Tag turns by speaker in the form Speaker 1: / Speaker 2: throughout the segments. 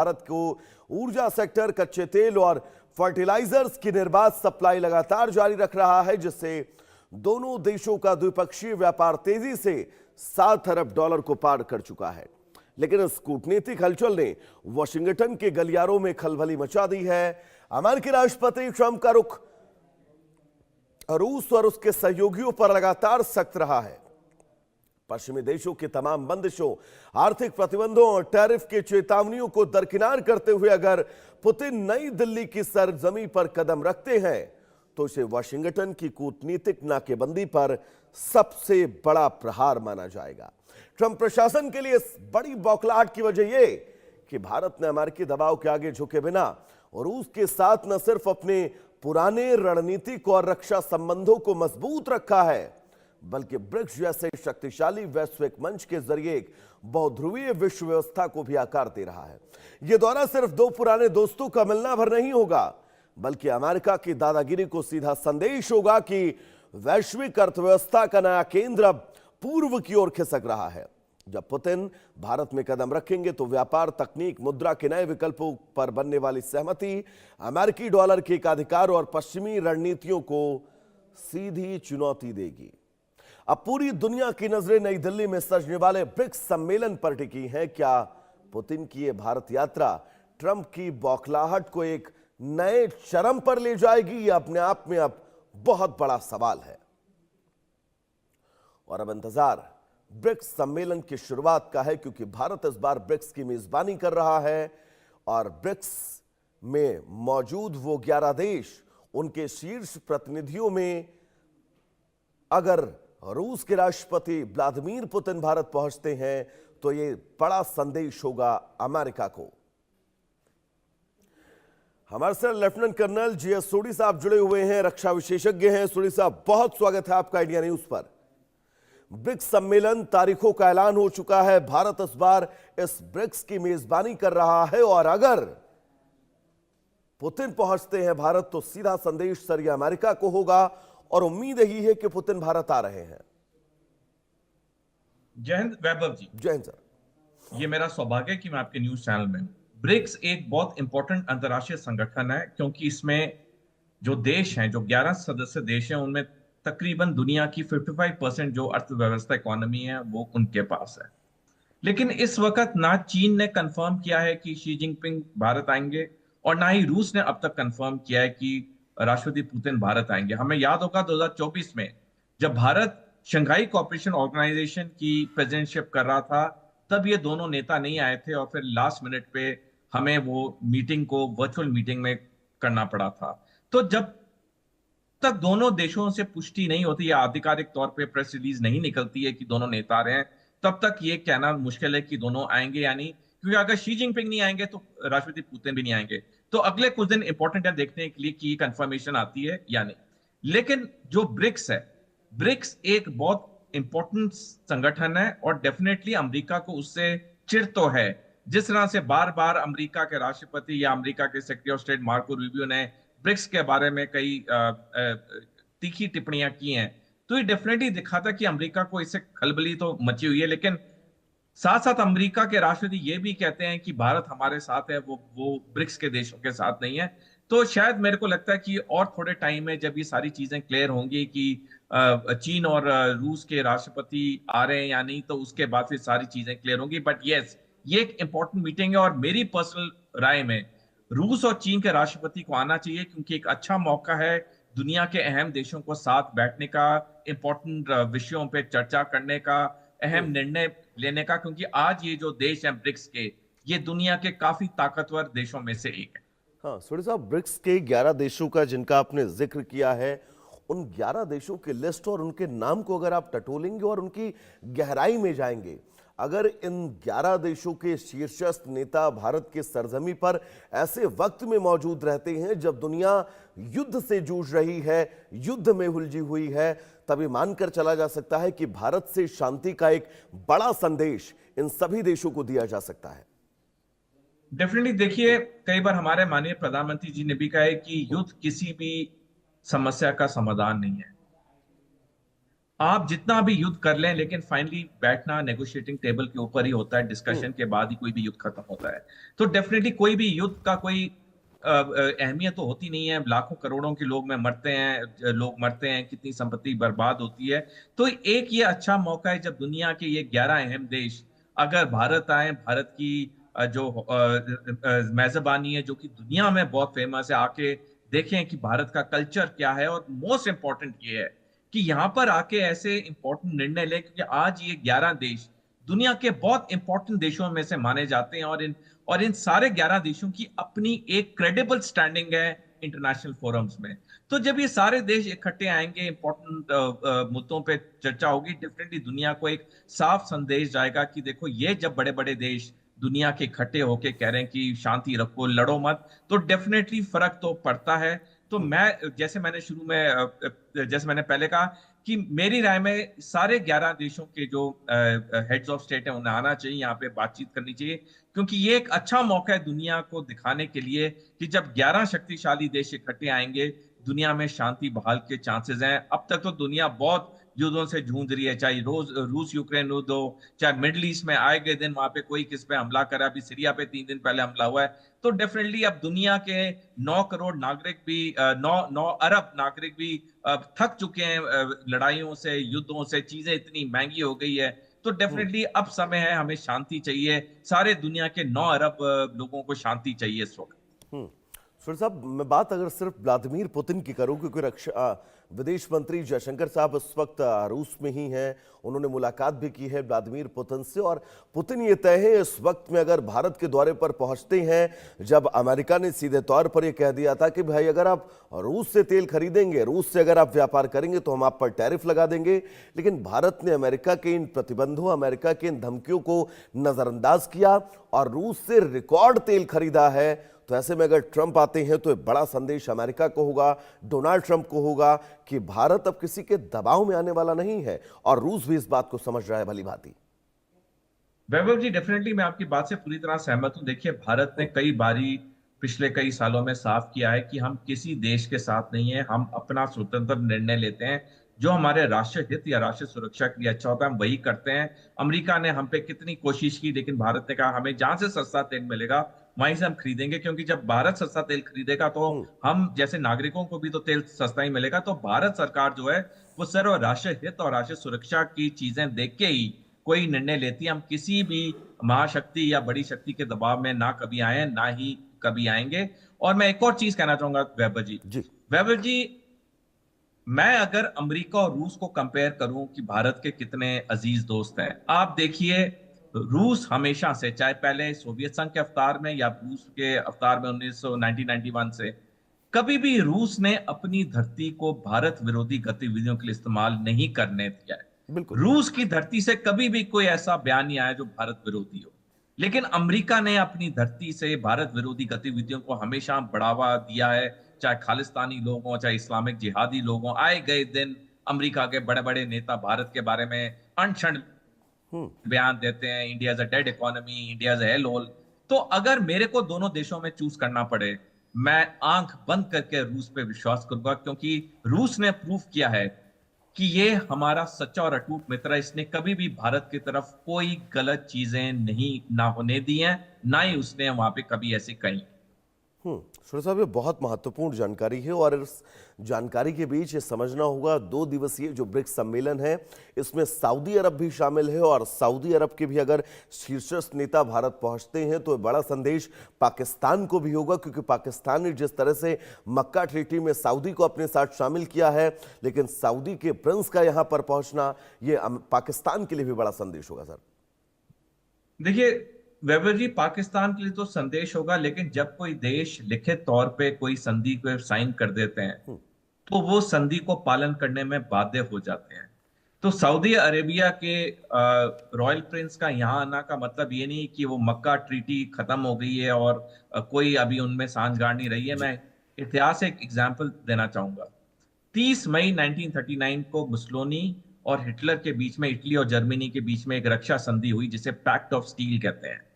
Speaker 1: भारत को ऊर्जा सेक्टर, कच्चे तेल और फर्टिलाइजर्स की निर्बाध सप्लाई लगातार जारी रख रहा है, जिससे दोनों देशों का द्विपक्षीय व्यापार तेजी से $7 अरब को पार कर चुका है। लेकिन इस कूटनीतिक हलचल ने वॉशिंगटन के गलियारों में खलबली मचा दी है। अमेरिकी राष्ट्रपति ट्रंप का रुख रूस और उसके सहयोगियों पर लगातार सख्त रहा है। पश्चिमी देशों की तमाम बंदिशों, आर्थिक प्रतिबंधों और टैरिफ की चेतावनियों को दरकिनार करते हुए अगर पुतिन नई दिल्ली की सरजमी पर कदम रखते हैं तो इसे वाशिंगटन की कूटनीतिक नाकेबंदी पर सबसे बड़ा प्रहार माना जाएगा। ट्रंप प्रशासन के लिए इस बड़ी बौखलाहट की वजह यह कि भारत ने अमेरिकी दबाव के आगे झुके बिना रूस के साथ न सिर्फ अपने पुराने रणनीतिक और रक्षा संबंधों को मजबूत रखा है, बल्कि ब्रिक्स जैसे शक्तिशाली वैश्विक मंच के जरिए एक बहुध्रुवीय विश्व व्यवस्था को भी आकार दे रहा है। यह दौरा सिर्फ दो पुराने दोस्तों का मिलना भर नहीं होगा, बल्कि अमेरिका की दादागिरी को सीधा संदेश होगा कि वैश्विक अर्थव्यवस्था का नया केंद्र अब पूर्व की ओर खिसक रहा है। जब पुतिन भारत में कदम रखेंगे तो व्यापार, तकनीक, मुद्रा के नए विकल्पों पर बनने वाली सहमति, अमेरिकी डॉलर के एकाधिकार और पश्चिमी रणनीतियों को सीधी चुनौती देगी। अब पूरी दुनिया की नजरें नई दिल्ली में सजने वाले ब्रिक्स सम्मेलन पर टिकी हैं। क्या पुतिन की यह भारत यात्रा ट्रंप की बौखलाहट को एक नए चरम पर ले जाएगी? यह अपने आप में अब बहुत बड़ा सवाल है और अब इंतजार ब्रिक्स सम्मेलन की शुरुआत का है, क्योंकि भारत इस बार ब्रिक्स की मेजबानी कर रहा है और ब्रिक्स में मौजूद वो 11 देश, उनके शीर्ष प्रतिनिधियों में अगर रूस के राष्ट्रपति व्लादिमीर पुतिन भारत पहुंचते हैं तो यह बड़ा संदेश होगा अमेरिका को। हमारे साथ लेफ्टिनेंट कर्नल जीएस सोढी साहब जुड़े हुए हैं, रक्षा विशेषज्ञ हैं। सोढी साहब, बहुत स्वागत है आपका इंडिया न्यूज पर। ब्रिक्स सम्मेलन, तारीखों का ऐलान हो चुका है। भारत इस बार इस ब्रिक्स की मेजबानी कर रहा है और अगर पुतिन पहुंचते हैं भारत तो सीधा संदेश सर ये अमेरिका को होगा और उम्मीद यही है कि पुतिन भारत आ रहे हैं।
Speaker 2: जय हिंद वैभव जी।
Speaker 1: जय हिंद सर।
Speaker 2: ये मेरा सौभाग्य है कि मैं आपके न्यूज चैनल में। ब्रिक्स एक बहुत इंपॉर्टेंट अंतर्राष्ट्रीय संगठन है, क्योंकि इसमें जो देश हैं, जो 11 सदस्य देश हैं, उनमें तकरीबन दुनिया की 55% जो अर्थव्यवस्था इकोनॉमी है वो उनके पास है। लेकिन इस वक्त ना चीन ने कंफर्म किया है कि शी जिनपिंग भारत आएंगे और ना ही रूस ने अब तक कंफर्म किया है कि राष्ट्रपति पुतिन भारत आएंगे। हमें याद होगा 2024 में जब भारत शंघाई कोऑपरेशन ऑर्गेनाइजेशन की प्रेसिडेंटशिप कर रहा था, तब ये दोनों नेता नहीं आए थे और फिर लास्ट मिनट पे हमें वो मीटिंग को वर्चुअल मीटिंग में करना पड़ा था। तो जब तक दोनों देशों से पुष्टि नहीं होती या आधिकारिक तौर पे प्रेस रिलीज नहीं निकलती है कि दोनों नेता आ रहे हैं, तब तक ये कहना मुश्किल है कि दोनों आएंगे या नहीं, क्योंकि अगर शी जिनपिंग नहीं आएंगे तो राष्ट्रपति पुतिन भी नहीं आएंगे। तो अगले कुछ दिन इंपॉर्टेंट है देखने के लिए कि कंफर्मेशन आती है या नहीं। लेकिन जो ब्रिक्स है, ब्रिक्स एक बहुत इंपॉर्टेंट संगठन है और डेफिनेटली अमेरिका को उससे चिढ़ तो है। जिस तरह से बार बार अमेरिका के राष्ट्रपति या अमेरिका के secretary of state Marco Rubio ने ब्रिक्स के बारे में कई तीखी टिप्पणियां की हैं, तो ये डेफिनेटली दिखाता कि अमेरिका को इससे खलबली तो मची हुई है। लेकिन साथ साथ अमेरिका के राष्ट्रपति ये भी कहते हैं कि भारत हमारे साथ है, वो ब्रिक्स के देशों के साथ नहीं है। तो शायद मेरे को लगता है कि और थोड़े टाइम में जब ये सारी चीजें क्लियर होंगी कि चीन और रूस के राष्ट्रपति आ रहे हैं या नहीं, तो उसके बाद फिर सारी चीजें क्लियर होंगी। बट यस, ये एक इंपॉर्टेंट मीटिंग है और मेरी पर्सनल राय में रूस और चीन के राष्ट्रपति को आना चाहिए, क्योंकि एक अच्छा मौका है दुनिया के अहम देशों को साथ बैठने का, इंपॉर्टेंट विषयों पे चर्चा करने का, अहम निर्णय लेने का, क्योंकि आज ये जो देश हैं ब्रिक्स के, ये दुनिया के काफी ताकतवर देशों में से एक है।
Speaker 1: हाँ सोढी साहब, ब्रिक्स के 11 देशों का जिनका आपने जिक्र किया है, उन 11 देशों की लिस्ट और उनके नाम को अगर आप टटोलेंगे और उनकी गहराई में जाएंगे, अगर इन 11 देशों के शीर्षस्थ नेता भारत के सरजमी पर ऐसे वक्त में मौजूद रहते हैं जब दुनिया युद्ध से जूझ रही है, युद्ध में उलझी हुई है, तभी मानकर चला जा सकता है कि भारत से शांति का एक बड़ा संदेश इन सभी देशों को दिया जा सकता है।
Speaker 2: डेफिनेटली देखिए, कई बार हमारे माननीय प्रधानमंत्री जी ने भी कहा है कि युद्ध किसी भी समस्या का समाधान नहीं है। आप जितना भी युद्ध कर लें, लेकिन फाइनली बैठना नेगोशिएटिंग टेबल के ऊपर ही होता है, डिस्कशन के बाद ही कोई भी युद्ध खत्म होता है। तो डेफिनेटली कोई भी युद्ध का कोई अहमियत तो होती नहीं है, लाखों करोड़ों के लोग में मरते हैं, लोग मरते हैं, कितनी संपत्ति बर्बाद होती है। तो एक ये अच्छा मौका है जब दुनिया के ये 11 अहम देश अगर भारत आए, भारत की जो मेजबानी है जो कि दुनिया में बहुत फेमस है, आके देखें कि भारत का कल्चर क्या है। और मोस्ट इंपॉर्टेंट ये है कि यहां पर आके ऐसे इंपॉर्टेंट निर्णय ले, क्योंकि आज ये 11 देश दुनिया के बहुत इंपॉर्टेंट देशों में से माने जाते हैं, और इन सारे 11 देशों की अपनी एक क्रेडिबल स्टैंडिंग है इंटरनेशनल फोरम्स में। तो जब ये सारे देश इकट्ठे आएंगे, इंपॉर्टेंट मुद्दों पे चर्चा होगी, डेफिनेटली दुनिया को एक साफ संदेश जाएगा कि देखो, ये जब बड़े बड़े देश दुनिया के इकट्ठे होके कह रहे हैं कि शांति रखो, लड़ो मत, तो डेफिनेटली फर्क तो पड़ता है। तो मैं, जैसे मैंने पहले कहा कि मेरी राय में सारे 11 देशों के जो हेड्स ऑफ स्टेट है उन्हें आना चाहिए, यहाँ पे बातचीत करनी चाहिए, क्योंकि ये एक अच्छा मौका है दुनिया को दिखाने के लिए कि जब 11 शक्तिशाली देश इकट्ठे आएंगे, दुनिया में शांति बहाल के चांसेस हैं। अब तक तो दुनिया बहुत युद्धों से जूझ रही है, चाहे रूस यूक्रेन युद्ध हो, चाहे मिडिल ईस्ट में आए गए दिन वहां पे कोई किस पे हमला करा, अभी सीरिया पे 3 दिन पहले हमला हुआ है। तो डेफिनेटली अब दुनिया के 9 करोड़ नागरिक भी 9 अरब नागरिक भी थक चुके हैं लड़ाइयों से, युद्धों से, चीजें इतनी महंगी हो गई है। तो डेफिनेटली अब समय है, हमें शांति चाहिए, सारे दुनिया के 9 अरब लोगों को शांति चाहिए इस वक्त।
Speaker 1: सुर साहब, मैं बात अगर सिर्फ व्लादिमीर पुतिन की करूं, क्योंकि विदेश मंत्री जयशंकर साहब इस वक्त रूस में ही हैं, उन्होंने मुलाकात भी की है व्लादिमीर पुतिन से, और पुतिन ये तय है इस वक्त में अगर भारत के दौरे पर पहुंचते हैं, जब अमेरिका ने सीधे तौर पर यह कह दिया था कि भाई अगर आप रूस से तेल खरीदेंगे, रूस से अगर आप व्यापार करेंगे तो हम आप पर टैरिफ लगा देंगे। लेकिन भारत ने अमेरिका के इन प्रतिबंधों, अमेरिका के इन धमकियों को नजरअंदाज किया और रूस से रिकॉर्ड तेल खरीदा है। तो ऐसे में अगर ट्रंप आते हैं तो एक बड़ा संदेश अमेरिका को होगा, डोनाल्ड ट्रंप को होगा कि भारत अब किसी के दबाव में आने वाला नहीं है, और रूस भी इस बात को समझ रहा है भली भांति।
Speaker 2: वैभव जी, डेफिनेटली मैं आपकी बात से पूरी तरह सहमत हूं। देखिए, भारत ने कई बारी पिछले कई सालों में साफ किया है कि हम किसी देश के साथ नहीं है, हम अपना स्वतंत्र निर्णय लेते हैं, जो हमारे राष्ट्रीय हित या राष्ट्रीय सुरक्षा के लिए अच्छा होता है हम वही करते हैं। अमेरिका ने हम पे कितनी कोशिश की, लेकिन भारत ने कहा हमें जहां से सस्ता तेल मिलेगा वहीं से हम खरीदेंगे, क्योंकि जब भारत सस्ता तेल खरीदेगा तो हम जैसे नागरिकों को भी तो तेल सस्ता ही मिलेगा। तो भारत सरकार जो है वो सर्व राष्ट्रीय हित और राष्ट्रीय सुरक्षा की चीजें देख के ही कोई निर्णय लेती है। हम किसी भी महाशक्ति या बड़ी शक्ति के दबाव में ना कभी आए, ना ही कभी आएंगे। और मैं एक और चीज कहना चाहूंगा वैभव जी। वैभव जी, मैं अगर अमेरिका और रूस को कंपेयर करूं कि भारत के कितने अजीज दोस्त हैं, आप देखिए, रूस हमेशा से, चाहे पहले सोवियत संघ के अवतार में या रूस के अवतार में 1991 से, कभी भी रूस ने अपनी धरती को भारत विरोधी गतिविधियों के लिए इस्तेमाल नहीं करने दिया है। रूस की धरती से कभी भी कोई ऐसा बयान नहीं आया जो भारत विरोधी हो। लेकिन अमेरिका ने अपनी धरती से भारत विरोधी गतिविधियों को हमेशा बढ़ावा दिया है, चाहे खालिस्तानी लोग हों, चाहे इस्लामिक जिहादी लोग हों। आए गए दिन अमेरिका के बड़े बड़े नेता भारत के बारे में अनशन बयान देते हैं, India is a dead economy, India is a hell hole. तो अगर मेरे को दोनों देशों में चूज करना पड़े, मैं आंख बंद करके रूस पे विश्वास करूंगा, क्योंकि रूस ने प्रूफ किया है कि ये हमारा सच्चा और अटूट मित्र है। इसने कभी भी भारत की तरफ कोई गलत चीजें नहीं ना होने दी हैं, ना ही उसने वहां पे कभी ऐसे कही।
Speaker 1: सुरेश साहब, ये बहुत महत्वपूर्ण जानकारी है, और इस जानकारी के बीच ये समझना होगा 2 दिवसीय जो ब्रिक्स सम्मेलन है, इसमें सऊदी अरब भी शामिल है, और सऊदी अरब के भी अगर शीर्षस्थ नेता भारत पहुंचते हैं तो बड़ा संदेश पाकिस्तान को भी होगा, क्योंकि पाकिस्तान ने जिस तरह से मक्का ट्रीटी में सऊदी को अपने साथ शामिल किया है, लेकिन सऊदी के प्रिंस का यहां पर पहुंचना ये पाकिस्तान के लिए भी बड़ा संदेश होगा। सर
Speaker 2: देखिए वैभव जी, पाकिस्तान के लिए तो संदेश होगा, लेकिन जब कोई देश लिखित तौर पे कोई संधि को साइन कर देते हैं तो वो संधि को पालन करने में बाध्य हो जाते हैं। तो सऊदी अरेबिया के रॉयल प्रिंस का यहाँ आना का मतलब ये नहीं कि वो मक्का ट्रीटी खत्म हो गई है और कोई अभी उनमें सांठगांठ नहीं रही है। मैं इतिहास एक एग्जाम्पल देना चाहूंगा। 30 मई 1939 को मुसोलिनी और हिटलर के बीच में, इटली और जर्मनी के बीच में एक रक्षा संधि हुई जिसे पैक्ट ऑफ स्टील कहते हैं।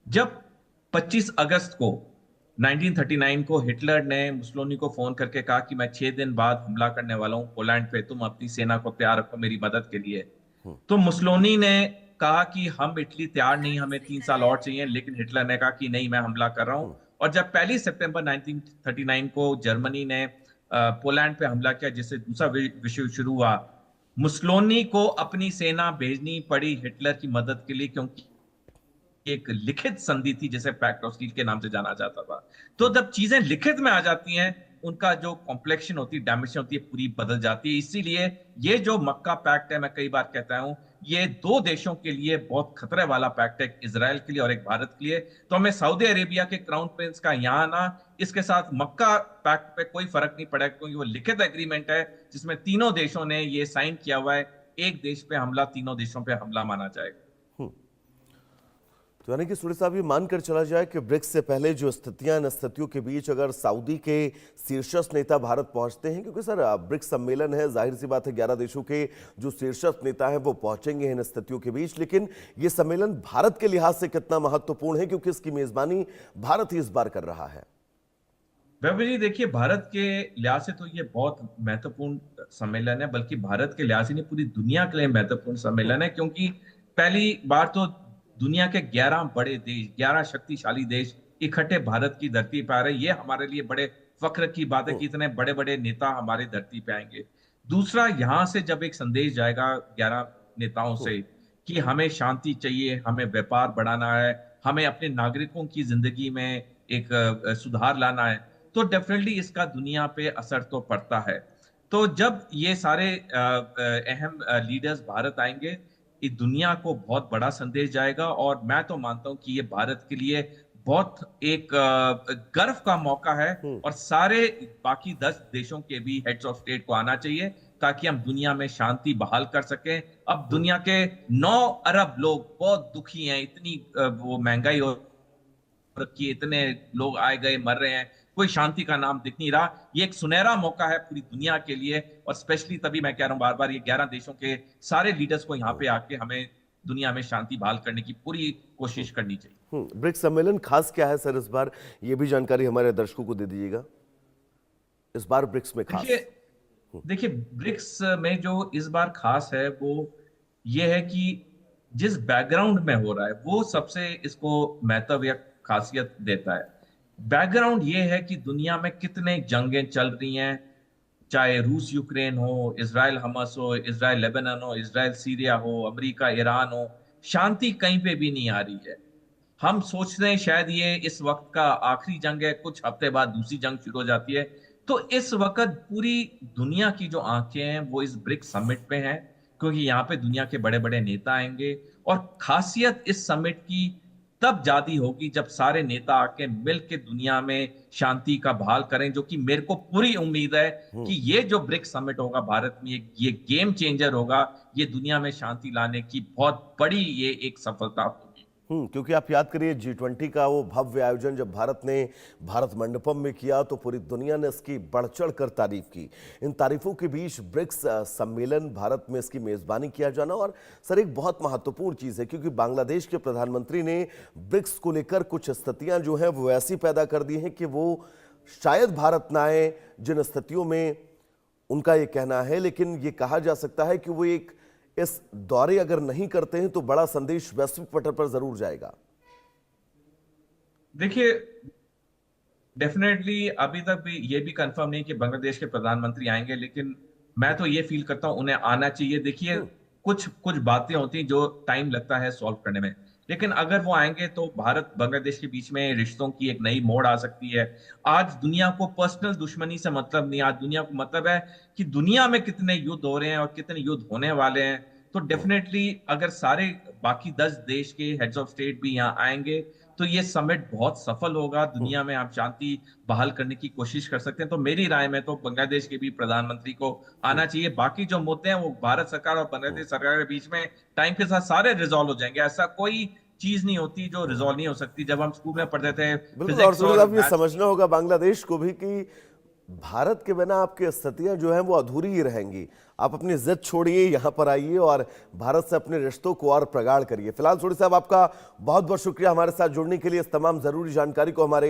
Speaker 2: जब 25 अगस्त को 1939 को हिटलर ने मुसोलिनी को फोन करके कहा कि मैं 6 दिन बाद हमला करने वाला हूं पोलैंड पे, तुम अपनी सेना को तैयार रखो मेरी मदद के लिए। तो मुसोलिनी ने कहा कि हम इटली तैयार नहीं, हमें 3 साल और चाहिए, लेकिन हिटलर ने कहा कि नहीं, मैं हमला कर रहा हूं। और जब 1 सितंबर 1939 को जर्मनी ने पोलैंड पे हमला किया, जिससे दूसरा विश्व युद्ध शुरू हुआ, मुसोलिनी को अपनी सेना भेजनी पड़ी हिटलर की मदद के लिए, क्योंकि एक लिखित संधि थी जिसे पैक्ट ऑफ स्टील के नाम से जाना जाता था। तो जब चीजें लिखित में आ जाती हैं, उनका जो कॉम्प्लेक्शन होती है, डायमेंशन होती है, पूरी बदल जाती है। इसीलिए ये जो मक्का पैक्ट है, मैं कई बार कहता हूं, ये 2 देशों के लिए बहुत खतरे वाला पैक्ट है, एक इजराइल के लिए और एक भारत के लिए। तो हमें सऊदी अरेबिया के क्राउन प्रिंस का यहाँ आना, इसके साथ मक्का पैक्ट पे कोई फर्क नहीं पड़ेगा, क्योंकि वो लिखित एग्रीमेंट है जिसमें तीनों देशों ने ये साइन किया हुआ है। एक देश पे हमला तीनों देशों पे हमला माना जाएगा।
Speaker 1: तो यानी कि सूर्य साहब, ये मानकर चला जाए कि ब्रिक्स से पहले जो स्थितियां, इन स्थितियों के बीच अगर सऊदी के शीर्षस्थ नेता भारत पहुंचते हैं, क्योंकि सर ब्रिक्स सम्मेलन है, जाहिर सी बात है 11 देशों के जो शीर्षस्थ नेता हैं वो पहुंचेंगे इन स्थितियों के बीच, लेकिन ये सम्मेलन भारत के लिहाज से कितना महत्वपूर्ण है, क्योंकि इसकी मेजबानी भारत ही इस बार कर रहा है।
Speaker 2: वैभव जी, देखिए, भारत के लिहाज से तो ये बहुत महत्वपूर्ण सम्मेलन है, बल्कि भारत के लिहाज से नहीं, पूरी दुनिया के लिए महत्वपूर्ण सम्मेलन है, क्योंकि पहली बार तो दुनिया के 11 बड़े देश, 11 शक्तिशाली देश इकट्ठे भारत की धरती पर आ रहे हैं। ये हमारे लिए बड़े फख्र की बात है कि इतने बड़े बड़े नेता हमारी धरती पे आएंगे। दूसरा, यहां से जब एक संदेश जाएगा 11 नेताओं से कि हमें शांति चाहिए, हमें व्यापार बढ़ाना है, हमें अपने नागरिकों की जिंदगी में एक सुधार लाना है, तो डेफिनेटली इसका दुनिया पे असर तो पड़ता है। तो जब ये सारे अहम लीडर्स भारत आएंगे, इस दुनिया को बहुत बड़ा संदेश जाएगा, और मैं तो मानता हूं कि ये भारत के लिए बहुत एक गर्व का मौका है, और सारे बाकी 10 देशों के भी हेड्स ऑफ स्टेट को आना चाहिए, ताकि हम दुनिया में शांति बहाल कर सकें। अब दुनिया के 9 अरब लोग बहुत दुखी हैं, इतनी वो महंगाई हो रखी है, इतने लोग आए गए मर रहे हैं, कोई शांति का नाम दिख नहीं रहा। ये एक सुनहरा मौका है पूरी दुनिया के लिए, और स्पेशली तभी मैं कह रहा हूं बार बार, ये 11 देशों के सारे लीडर्स को यहाँ पे आके हमें दुनिया में शांति बहाल करने की पूरी कोशिश करनी चाहिए।
Speaker 1: ब्रिक्स सम्मेलन खास क्या है सर इस बार, ये भी जानकारी हमारे दर्शकों को दे दीजिएगा। इस बार ब्रिक्स में खास
Speaker 2: देखिए, ब्रिक्स में जो इस बार खास है वो ये है कि जिस बैकग्राउंड में हो रहा है वो सबसे इसको महत्व या खासियत देता है। बैकग्राउंड ये है कि दुनिया में कितने जंगें चल रही हैं, चाहे रूस यूक्रेन हो, इजराइल हमास हो, इजराइल लेबनान हो, इजराइल सीरिया हो, अमेरिका ईरान हो, शांति कहीं पे भी नहीं आ रही है। हम सोचते हैं शायद ये इस वक्त का आखिरी जंग है, कुछ हफ्ते बाद दूसरी जंग शुरू हो जाती है। तो इस वक्त पूरी दुनिया की जो आंखें हैं वो इस ब्रिक्स समिट पे हैं, क्योंकि यहाँ पे दुनिया के बड़े बड़े नेता आएंगे, और खासियत इस समिट की तब जादी होगी जब सारे नेता आके मिल के दुनिया में शांति का बहाल करें, जो कि मेरे को पूरी उम्मीद है कि ये जो ब्रिक्स समिट होगा भारत में, ये गेम चेंजर होगा, ये दुनिया में शांति लाने की बहुत बड़ी ये एक सफलता होगी।
Speaker 1: क्योंकि आप याद करिए G20 का वो भव्य आयोजन जब भारत ने भारत मंडपम में किया, तो पूरी दुनिया ने इसकी बढ़ चढ़ कर तारीफ की। इन तारीफों के बीच ब्रिक्स सम्मेलन, भारत में इसकी मेजबानी किया जाना, और सर एक बहुत महत्वपूर्ण चीज है, क्योंकि बांग्लादेश के प्रधानमंत्री ने ब्रिक्स को लेकर कुछ स्थितियां जो हैं वो ऐसी पैदा कर दी हैं कि वो शायद भारत ना आए, जिन स्थितियों में उनका ये कहना है। लेकिन ये कहा जा सकता है कि वो एक इस दौरे अगर नहीं करते हैं तो बड़ा संदेश वैश्विक पटल पर जरूर जाएगा।
Speaker 2: देखिए, डेफिनेटली अभी तक भी ये भी कंफर्म नहीं कि बांग्लादेश के प्रधानमंत्री आएंगे, लेकिन मैं तो ये फील करता हूं उन्हें आना चाहिए। देखिए, कुछ कुछ बातें होती हैं जो टाइम लगता है सॉल्व करने में, लेकिन अगर वो आएंगे तो भारत बांग्लादेश के बीच में रिश्तों की एक नई मोड़ आ सकती है। आज दुनिया को पर्सनल दुश्मनी से मतलब नहीं, आज दुनिया को मतलब है कि दुनिया में कितने युद्ध हो रहे हैं और कितने युद्ध होने वाले हैं। तो डेफिनेटली अगर सारे बाकी 10 देश के हेड्स ऑफ स्टेट भी यहाँ आएंगे तो ये समिट बहुत सफल होगा, दुनिया में आप शांति बहाल करने की कोशिश कर सकते हैं। तो मेरी राय में तो बांग्लादेश के भी प्रधानमंत्री को आना चाहिए। बाकी जो मुद्दे हैं वो भारत सरकार और बांग्लादेश सरकार के बीच में टाइम के साथ सारे रिजॉल्व हो जाएंगे। ऐसा कोई चीज नहीं होती जो रिजॉल्व नहीं हो सकती। जब हम स्कूल में पढ़ते थे
Speaker 1: फिजिक्स, और ये समझना होगा बांग्लादेश को भी कि भारत के बिना आपकी स्थितियां जो हैं वो अधूरी ही रहेंगी। आप अपनी जिद छोड़िए, यहां पर आइए और भारत से अपने रिश्तों को और प्रगाढ़ करिए। फिलहाल सोडी साहब, आपका बहुत बहुत शुक्रिया हमारे साथ जुड़ने के लिए, इस तमाम जरूरी जानकारी को हमारे